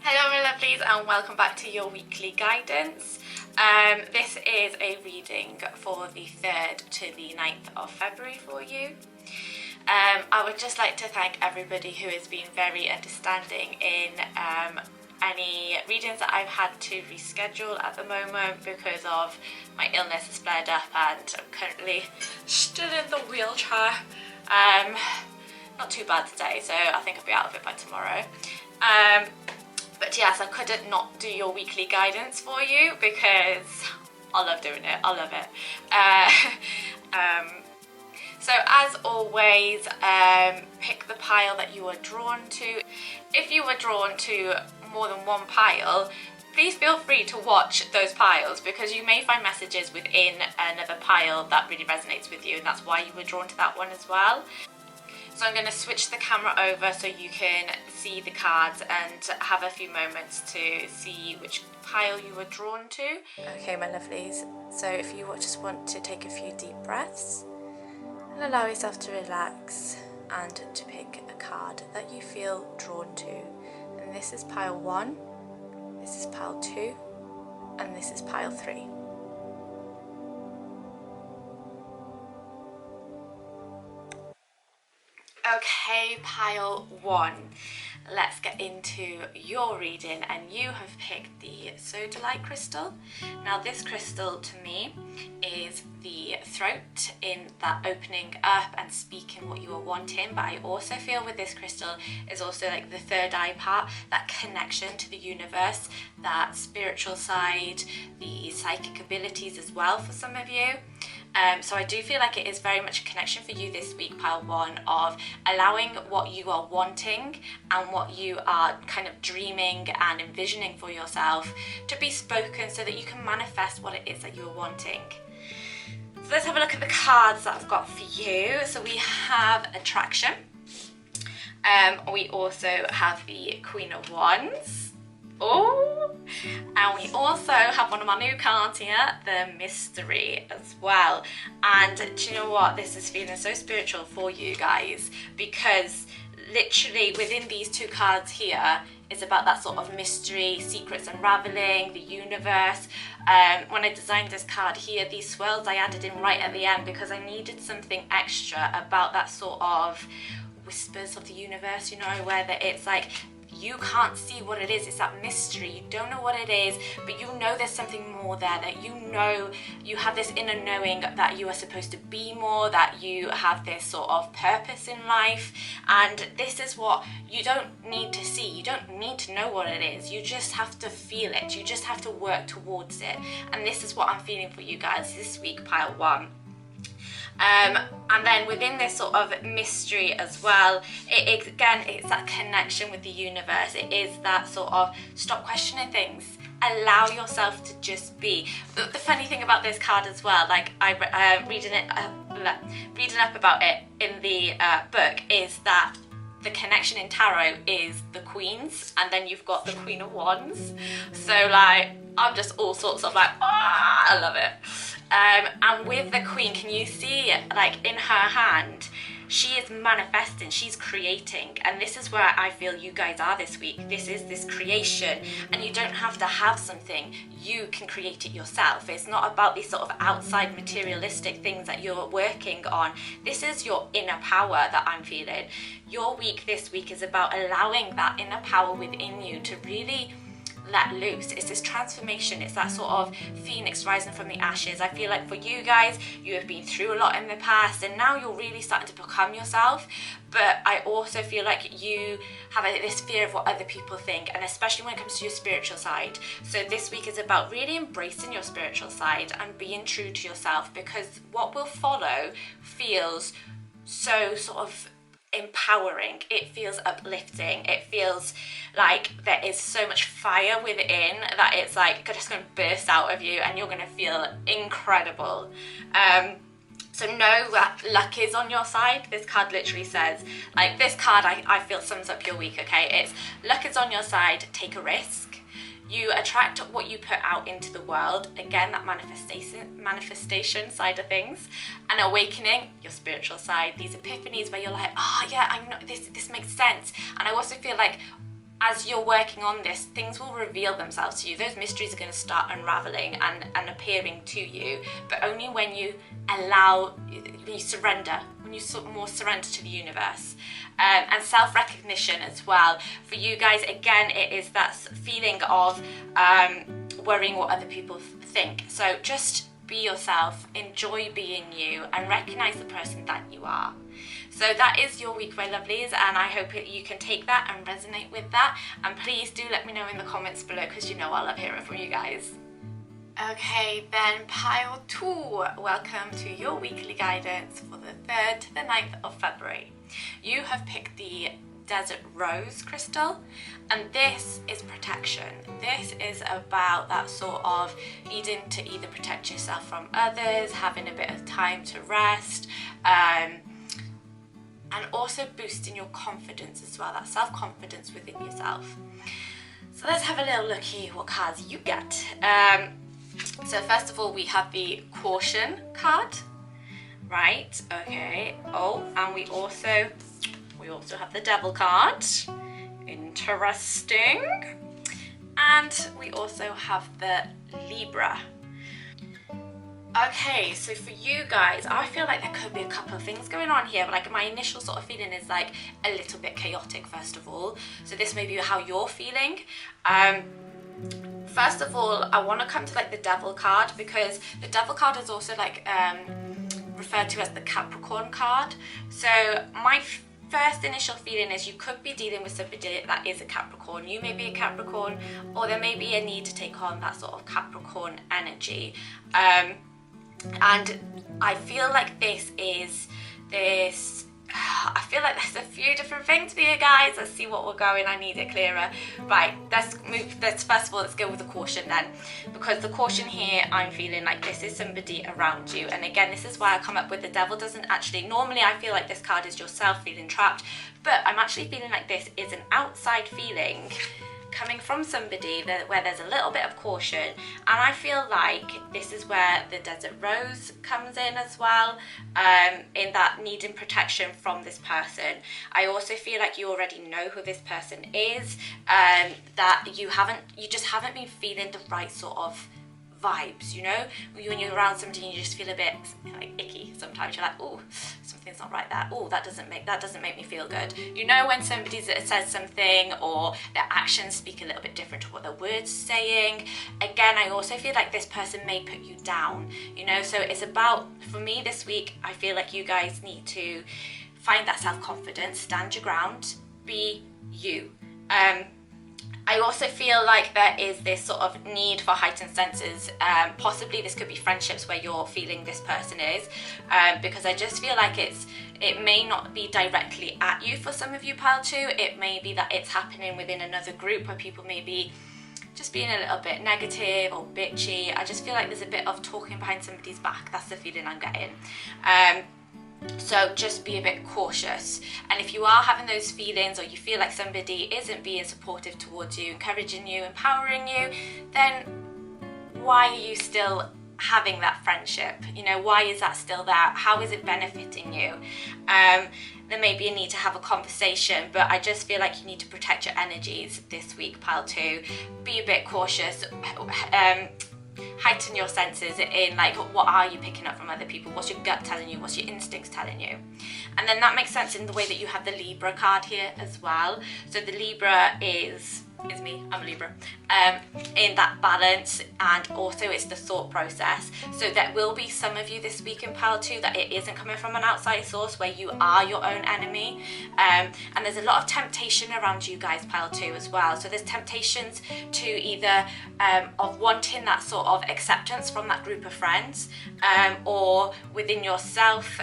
Hello my lovelies and welcome back to your weekly guidance. This is a reading for the 3rd to the 9th of February for you. I would just like to thank everybody who has been very understanding in any readings that I've had to reschedule at the moment because of my illness has flared up and I'm currently still in the wheelchair. Not too bad today, so I think I'll be out of it by tomorrow. But yes, I couldn't not do your weekly guidance for you because I love doing it, I love it. So as always, pick the pile that you are drawn to. If you were drawn to more than one pile, please feel free to watch those piles because you may find messages within another pile that really resonates with you, and that's why you were drawn to that one as well. So I'm going to switch the camera over so you can see the cards and have a few moments to see which pile you were drawn to. Okay, my lovelies, so if you just want to take a few deep breaths and allow yourself to relax and to pick a card that you feel drawn to. And this is pile 1, this is pile 2, and this is pile 3. Okay, pile 1, let's get into your reading, and you have picked the Sodalite crystal. Now this crystal to me is the throat, in that opening up and speaking what you are wanting, but I also feel with this crystal is also like the third eye part, that connection to the universe, that spiritual side, the psychic abilities as well for some of you. So I do feel like it is very much a connection for you this week, pile 1, of allowing what you are wanting and what you are kind of dreaming and envisioning for yourself to be spoken so that you can manifest what it is that you are wanting. So let's have a look at the cards that I've got for you. So we have Attraction. We also have the Queen of Wands. Oh, and we also have one of my new cards here, the Mystery as well. And do you know what? This is feeling so spiritual for you guys because literally within these two cards here is about that sort of mystery, secrets unraveling, the universe. When I designed this card here, these swirls I added in right at the end because I needed something extra about that sort of whispers of the universe, you know, where it's like, you can't see what it is, it's that mystery, you don't know what it is, but you know there's something more there, that you know you have this inner knowing that you are supposed to be more, that you have this sort of purpose in life, and this is what you don't need to see, you don't need to know what it is, you just have to feel it, you just have to work towards it, and this is what I'm feeling for you guys this week, pile 1. And then within this sort of mystery as well, again, it's that connection with the universe. It is that sort of stop questioning things. Allow yourself to just be. The funny thing about this card as well, like reading up about it in the book, is that the connection in tarot is the Queens, and then you've got the Queen of Wands. So like, I'm just all sorts of like, I love it. And with the Queen, can you see like in her hand, she is manifesting, she's creating, and this is where I feel you guys are this week. This is this creation, and you don't have to have something, you can create it yourself. It's not about these sort of outside materialistic things that you're working on. This is your inner power that I'm feeling. Your week this week is about allowing that inner power within you to really let loose. It's this transformation, it's that sort of phoenix rising from the ashes. I feel like for you guys, you have been through a lot in the past and now you're really starting to become yourself, but I also feel like you have this fear of what other people think, and especially when it comes to your spiritual side. So this week is about really embracing your spiritual side and being true to yourself, because what will follow feels so sort of empowering, it feels uplifting, it feels like there is so much fire within that it's like just going to burst out of you and you're going to feel incredible. So know that luck is on your side. This card literally says, like, this card I feel sums up your week, okay? It's luck is on your side, take a risk. You attract what you put out into the world. Again, that manifestation side of things. And awakening, your spiritual side. These epiphanies where you're like, oh yeah, I know this makes sense. And I also feel like as you're working on this, things will reveal themselves to you. Those mysteries are going to start unraveling and appearing to you, but only when you allow, when you surrender, when you more surrender to the universe. And self-recognition as well. For you guys, again, it is that feeling of worrying what other people think. So just be yourself, enjoy being you, and recognize the person that you are. So that is your week, my lovelies, and I hope you can take that and resonate with that. And please do let me know in the comments below, because you know I love hearing from you guys. Okay, then pile 2. Welcome to your weekly guidance for the 3rd to the 9th of February. You have picked the Desert Rose crystal, and this is protection. This is about that sort of needing to either protect yourself from others, having a bit of time to rest, and also boosting your confidence as well, that self-confidence within yourself. So let's have a little looky what cards you get. So first of all, we have the Caution card, right? Okay. Oh, and we also have the Devil card. Interesting. And we also have the Libra. Okay, so for you guys, I feel like there could be a couple of things going on here. Like, my initial sort of feeling is like a little bit chaotic, first of all. So this may be how you're feeling. First of all, I want to come to like the Devil card, because the Devil card is also like referred to as the Capricorn card. So my first initial feeling is you could be dealing with somebody that is a Capricorn. You may be a Capricorn, or there may be a need to take on that sort of Capricorn energy. And I feel like I feel like there's a few different things for you guys. Let's see what we're going. I need it clearer. Right, let's first of all, let's go with the Caution then. Because the Caution here, I'm feeling like this is somebody around you. And again, this is why I come up with the Devil. Doesn't actually, normally I feel like this card is yourself feeling trapped, but I'm actually feeling like this is an outside feeling coming from somebody where there's a little bit of caution. And I feel like this is where the Desert Rose comes in as well, in that needing protection from this person. I also feel like you already know who this person is, that you just haven't been feeling the right sort of vibes, you know? When you're around somebody and you just feel a bit like icky sometimes. You're like, oh, something's not right there. Oh, that doesn't make me feel good. You know, when somebody says something or their actions speak a little bit different to what their words are saying. Again, I also feel like this person may put you down, you know? So it's about, for me this week, I feel like you guys need to find that self-confidence, stand your ground, be you. I also feel like there is this sort of need for heightened senses. Possibly this could be friendships where you're feeling this person is, because I just feel like it may not be directly at you for some of you, pile 2. It may be that it's happening within another group where people may be just being a little bit negative or bitchy. I just feel like there's a bit of talking behind somebody's back. That's the feeling I'm getting. So just be a bit cautious. And if you are having those feelings, or you feel like somebody isn't being supportive towards you, encouraging you, empowering you, then why are you still having that friendship? You know, why is that still there? How is it benefiting you? There may be a need to have a conversation, but I just feel like you need to protect your energies this week, pile 2. Be a bit cautious. Heighten your senses in, like, what are you picking up from other people? What's your gut telling you? What's your instincts telling you? And then that makes sense in the way that you have the Libra card here as well. So the Libra is me, I'm a Libra, in that balance, and also it's the thought process. So there will be some of you this week in pile 2 that it isn't coming from an outside source, where you are your own enemy, and there's a lot of temptation around you guys, pile 2 as well. So there's temptations to either of wanting that sort of acceptance from that group of friends, or within yourself,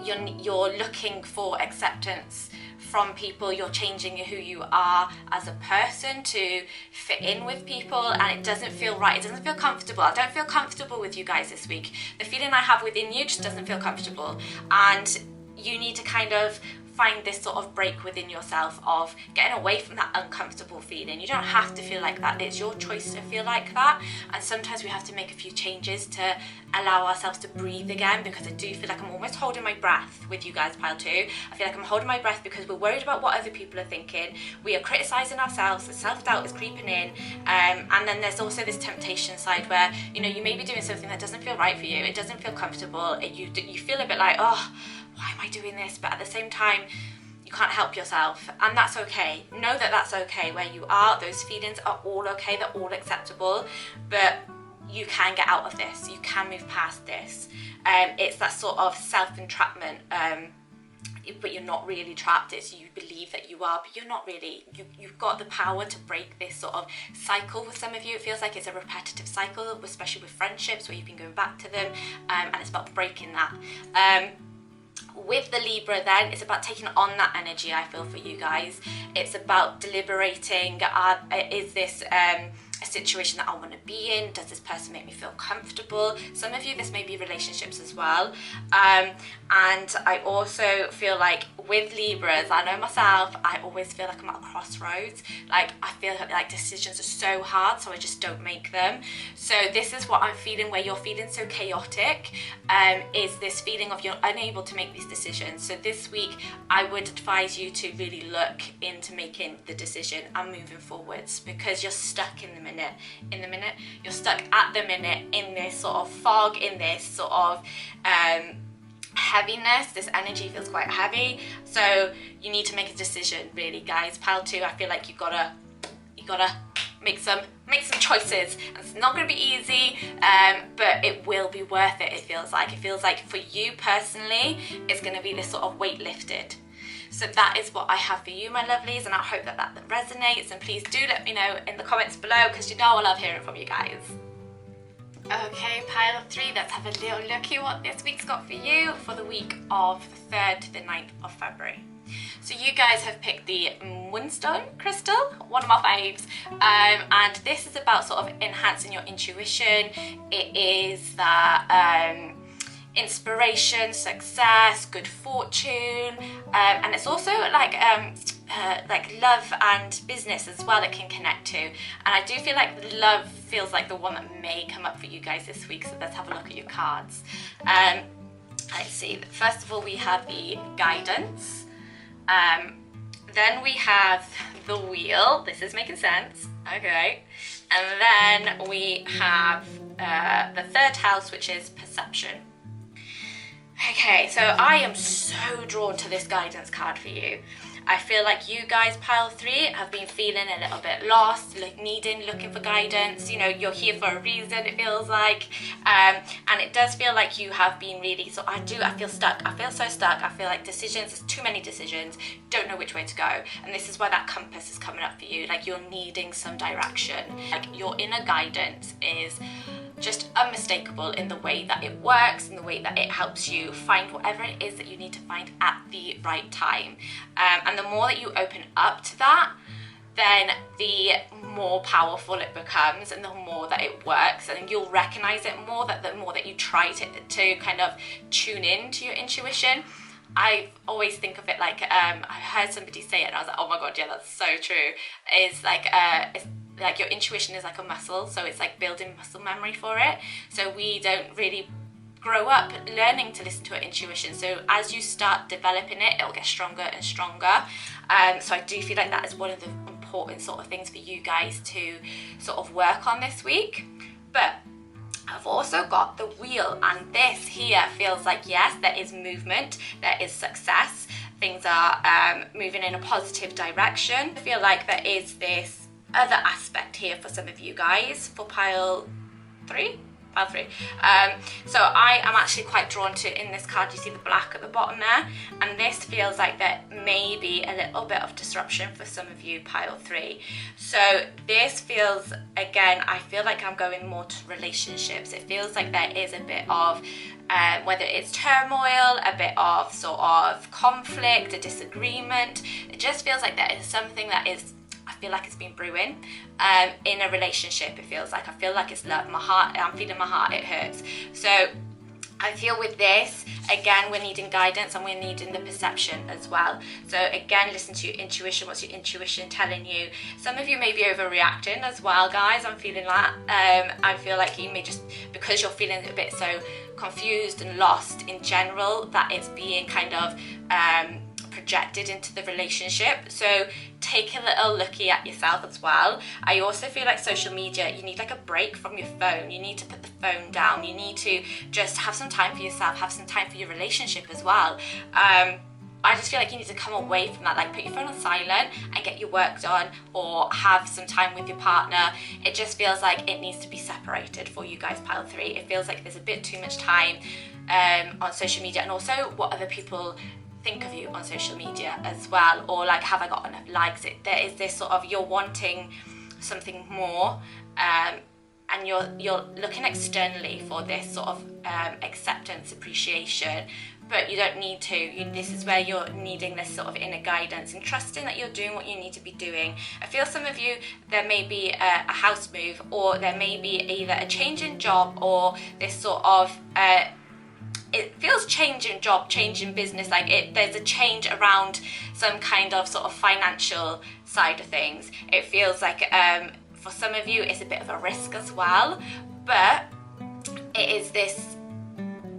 you're looking for acceptance from people. You're changing who you are as a person to fit in with people, and it doesn't feel right. It doesn't feel comfortable. I don't feel comfortable with you guys this week. The feeling I have within you just doesn't feel comfortable, and you need to kind of find this sort of break within yourself of getting away from that uncomfortable feeling. You don't have to feel like that. It's your choice to feel like that. And sometimes we have to make a few changes to allow ourselves to breathe again, because I do feel like I'm almost holding my breath with you guys, pile 2. I feel like I'm holding my breath because we're worried about what other people are thinking. We are criticizing ourselves. The self-doubt is creeping in. And then there's also this temptation side where, you know, you may be doing something that doesn't feel right for you. It doesn't feel comfortable. You feel a bit like, oh, why am I doing this? But at the same time, you can't help yourself, and that's okay. Know that that's okay where you are. Those feelings are all okay. They're all acceptable, but you can get out of this. You can move past this. It's that sort of self-entrapment, but you're not really trapped. It's you believe that you are, but you're not really. You've got the power to break this sort of cycle. With some of you, it feels like it's a repetitive cycle, especially with friendships where you've been going back to them, and it's about breaking that. With the Libra then, it's about taking on that energy, I feel, for you guys. It's about deliberating, is this a situation that I want to be in? Does this person make me feel comfortable? Some of you, this may be relationships as well. And I also feel like with Libras, I know myself, I always feel like I'm at a crossroads. Like I feel like decisions are so hard, so I just don't make them. So this is what I'm feeling, where you're feeling so chaotic, is this feeling of you're unable to make these decisions. So this week, I would advise you to really look into making the decision and moving forwards, because you're stuck in the minute. You're stuck at the minute in this sort of fog, in this sort of heaviness. This energy feels quite heavy, so you need to make a decision, really, guys. Pile 2, I feel like you gotta make some choices, and it's not going to be easy, but it will be worth it. It feels like for you personally, it's going to be this sort of weight lifted. So that is what I have for you, my lovelies, and I hope that resonates, and please do let me know in the comments below, because you know I love hearing from you guys. Okay, pile of 3, let's have a little look at what this week's got for you for the week of the 3rd to the 9th of February. So you guys have picked the Moonstone crystal, one of my faves, and this is about sort of enhancing your intuition. It is that inspiration, success, good fortune, and it's also like love and business as well. It can connect to, and I do feel like love feels like the one that may come up for you guys this week. So let's have a look at your cards. Let's see. First of all, we have the guidance. Then we have the wheel. This is making sense. Okay. And then we have the 3rd house, which is perception. Okay, so I am so drawn to this guidance card for you. I feel like you guys, pile 3, have been feeling a little bit lost, looking for guidance. You know, you're here for a reason, it feels like. And it does feel like you have been really, I feel stuck. I feel so stuck. I feel like there's too many decisions, don't know which way to go. And this is where that compass is coming up for you. Like you're needing some direction. Like your inner guidance is just unmistakable in the way that it works, in the way that it helps you find whatever it is that you need to find at the right time. And the more that you open up to that, then the more powerful it becomes, and the more that it works, and you'll recognize it more, that the more that you try to kind of tune in to your intuition. I always think of it like, I heard somebody say it and I was like, oh my god, yeah, that's so true. It's like your intuition is like a muscle, so it's like building muscle memory for it. So we don't really grow up learning to listen to our intuition. So as you start developing it, it'll get stronger and stronger. So I do feel like that is one of the important sort of things for you guys to sort of work on this week. But I've also got the wheel, and this here feels like, yes, there is movement, there is success, things are moving in a positive direction. I feel like there is this other aspect here for some of you guys, for pile 3. So I am actually quite drawn to, in this card, you see the black at the bottom there, and this feels like there may be a little bit of disruption for some of you, pile 3. So this feels, again, I feel like I'm going more to relationships. It feels like there is a bit of whether it's turmoil, a bit of sort of conflict, a disagreement. It just feels like there is something that is, I feel like it's been brewing in a relationship. It feels like, I feel like it's love. My heart, I'm feeling my heart, it hurts. So I feel with this, again, we're needing guidance and we're needing the perception as well. So again, listen to your intuition. What's your intuition telling you? Some of you may be overreacting as well, guys. I'm feeling that. I feel like you may just, because you're feeling a bit so confused and lost in general, that it's being kind of projected into the relationship. So take a little looky at yourself as well. I also feel like social media, you need like a break from your phone. You need to put the phone down. You need to just have some time for yourself, have some time for your relationship as well. I just feel like you need to come away from that, like put your phone on silent and get your work done, or have some time with your partner. It just feels like it needs to be separated for you guys, pile 3. It feels like there's a bit too much time on social media, and also what other people think of you on social media as well, or like, have I got enough likes? There is this sort of, you're wanting something more, and you're looking externally for this sort of acceptance, appreciation, but you don't need to. This is where you're needing this sort of inner guidance and trusting that you're doing what you need to be doing. I feel some of you, there may be a house move, or there may be either a change in job, or this sort of it feels change in job, change in business, like there's a change around some kind of sort of financial side of things. It feels like for some of you it's a bit of a risk as well, but it is this,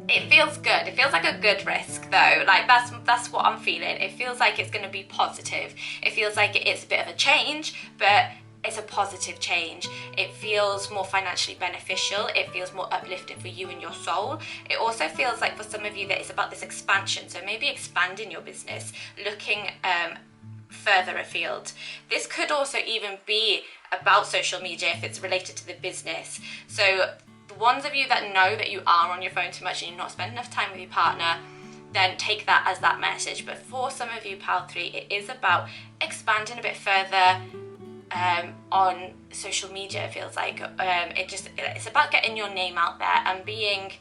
it feels good. It feels like a good risk though. Like that's what I'm feeling. It feels like it's going to be positive. It feels like it's a bit of a change, but it's a positive change. It feels more financially beneficial. It feels more uplifting for you and your soul. It also feels like for some of you that it's about this expansion. So maybe expanding your business, looking further afield. This could also even be about social media if it's related to the business. So the ones of you that know that you are on your phone too much and you're not spending enough time with your partner, then take that as that message. But for some of you, pile 3, it is about expanding a bit further on social media. It feels like it's about getting your name out there and being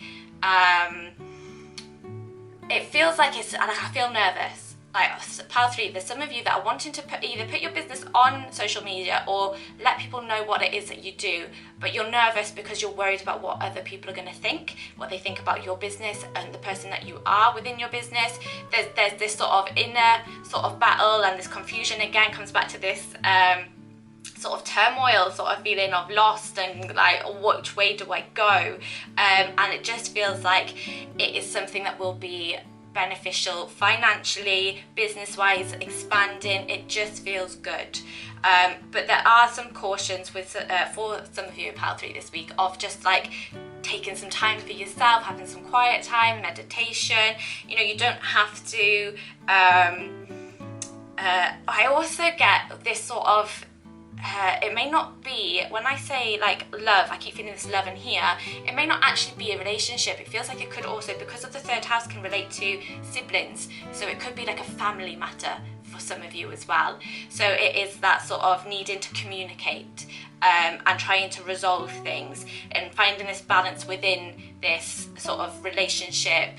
it feels like it's, and I feel nervous. Like pile 3, there's some of you that are wanting to either put your business on social media or let people know what it is that you do, but you're nervous because you're worried about what other people are going to think, what they think about your business and the person that you are within your business. There's this sort of inner sort of battle, and this confusion again comes back to this sort of turmoil, sort of feeling of lost and like, which way do I go? And it just feels like it is something that will be beneficial financially, business-wise, expanding. It just feels good. But there are some cautions with for some of you in pile 3 this week of just like taking some time for yourself, having some quiet time, meditation. You know, you don't have to I also get this sort of it may not be, when I say like love, I keep feeling this love in here, it may not actually be a relationship. It feels like it could also, because of the 3rd house, can relate to siblings. So it could be like a family matter for some of you as well. So it is that sort of needing to communicate and trying to resolve things and finding this balance within this sort of relationship,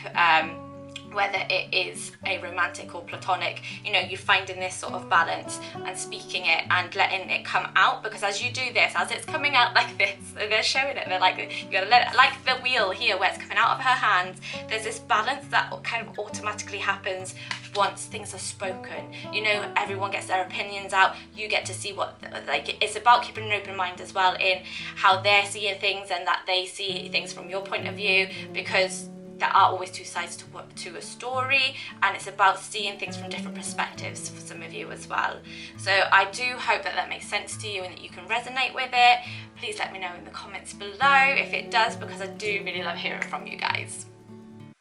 whether it is a romantic or platonic. You know, you're finding this sort of balance and speaking it and letting it come out, because as you do this, as it's coming out like this, they're showing it, they're like, you gotta let it, like the wheel here where it's coming out of her hands, there's this balance that kind of automatically happens once things are spoken. You know, everyone gets their opinions out, you get to see what, like, it's about keeping an open mind as well in how they're seeing things and that they see things from your point of view, because there are always two sides to a story, and it's about seeing things from different perspectives for some of you as well. So I do hope that that makes sense to you and that you can resonate with it. Please let me know in the comments below if it does, because I do really love hearing from you guys.